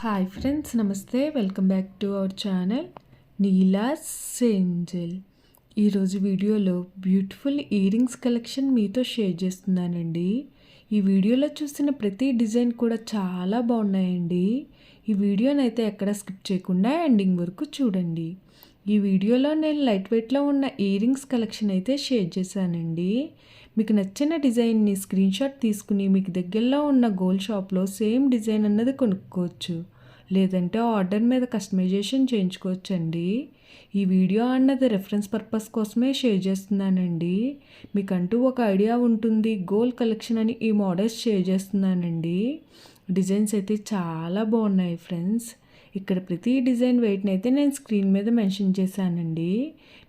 Hi friends, నమస్తే. Welcome back to our channel Neela's Angel. ఈరోజు వీడియోలో బ్యూటిఫుల్ ఇయర్ రింగ్స్ కలెక్షన్ మీతో షేర్ చేస్తున్నానండి. ఈ వీడియోలో చూసిన ప్రతి డిజైన్ కూడా చాలా బాగున్నాయండి. ఈ వీడియోనైతే ఎక్కడ స్కిప్ చేయకుండా ఎండింగ్ వరకు చూడండి. ఈ వీడియోలో నేను లైట్ వెయిట్లో ఉన్న ఇయర్ రింగ్స్ కలెక్షన్ అయితే షేర్ చేశానండి. మీకు నచ్చిన డిజైన్ని స్క్రీన్ షాట్ తీసుకుని మీకు దగ్గరలో ఉన్న గోల్డ్ షాప్లో సేమ్ డిజైన్ అన్నది కొనుక్కోవచ్చు, లేదంటే ఆర్డర్ మీద కస్టమైజేషన్ చేయించుకోవచ్చండి. ఈ వీడియో అన్నది రెఫరెన్స్ పర్పస్ కోసమే షేర్ చేస్తున్నానండి. మీకంటూ ఒక ఐడియా ఉంటుంది గోల్డ్ కలెక్షన్ అని ఈ మోడల్స్ షేర్ చేస్తున్నానండి. డిజైన్స్ అయితే చాలా బాగున్నాయి ఫ్రెండ్స్. ఇక్కడ ప్రతి డిజైన్ వెయిట్ని అయితే నేను స్క్రీన్ మీద మెన్షన్ చేశానండి.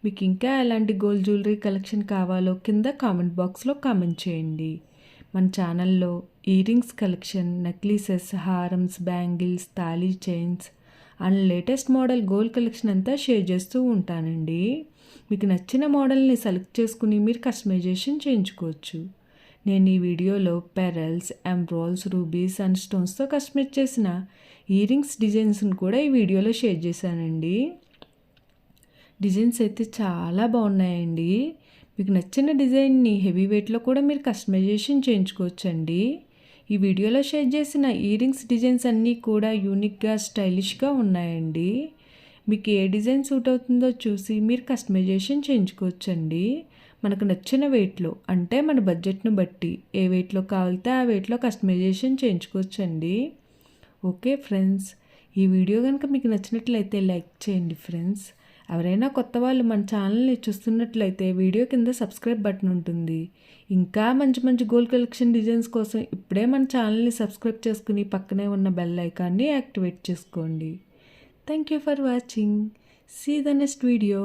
మీకు ఇంకా ఎలాంటి గోల్డ్ జ్యువెలరీ కలెక్షన్ కావాలో కింద కామెంట్ బాక్స్లో కామెంట్ చేయండి. మన ఛానల్లో ఇయర్ రింగ్స్ కలెక్షన్, నెక్లెసెస్, హారమ్స్, బ్యాంగిల్స్, తాళీ chains and latest model gold collection అంతా షేర్ చేస్తూ ఉంటానండి. మీకు నచ్చిన మోడల్ని సెలెక్ట్ చేసుకుని మీరు కస్టమైజేషన్ చేయించుకోవచ్చు. నేను ఈ వీడియోలో పెరల్స్, ఎంబ్రాయిల్స్, రూబీస్ అండ్ స్టోన్స్తో కస్టమైజ్ చేసిన ఇయర్ రింగ్స్ డిజైన్స్ని కూడా ఈ వీడియోలో షేర్ చేశానండి. డిజైన్స్ అయితే చాలా బాగున్నాయండి. మీకు నచ్చిన డిజైన్ని హెవీ వెయిట్లో కూడా మీరు కస్టమైజేషన్ చేయించుకోవచ్చండి. ఈ వీడియోలో షేర్ చేసిన ఇయర్ రింగ్స్ డిజైన్స్ అన్నీ కూడా యూనిక్గా, స్టైలిష్గా ఉన్నాయండి. మీకు ఏ డిజైన్ సూట్ అవుతుందో చూసి మీరు కస్టమైజేషన్ చేయించుకోవచ్చండి. మనకు నచ్చిన వెయిట్లో, అంటే మన బడ్జెట్ను బట్టి ఏ వెయిట్లో కావాలితే ఆ వెయిట్లో కస్టమైజేషన్ చేయించుకోవచ్చండి. ఓకే ఫ్రెండ్స్, ఈ వీడియో కనుక మీకు నచ్చినట్లయితే లైక్ చేయండి ఫ్రెండ్స్. ఎవరైనా కొత్త వాళ్ళు మన ఛానల్ని చూస్తున్నట్లయితే వీడియో కింద సబ్స్క్రైబ్ బటన్ ఉంటుంది. ఇంకా మంచి మంచి గోల్డ్ కలెక్షన్ డిజైన్స్ కోసం ఇప్పుడే మన ఛానల్ని సబ్స్క్రైబ్ చేసుకుని పక్కనే ఉన్న బెల్ ఐకాన్ని యాక్టివేట్ చేసుకోండి. Thank you for watching. See the next video.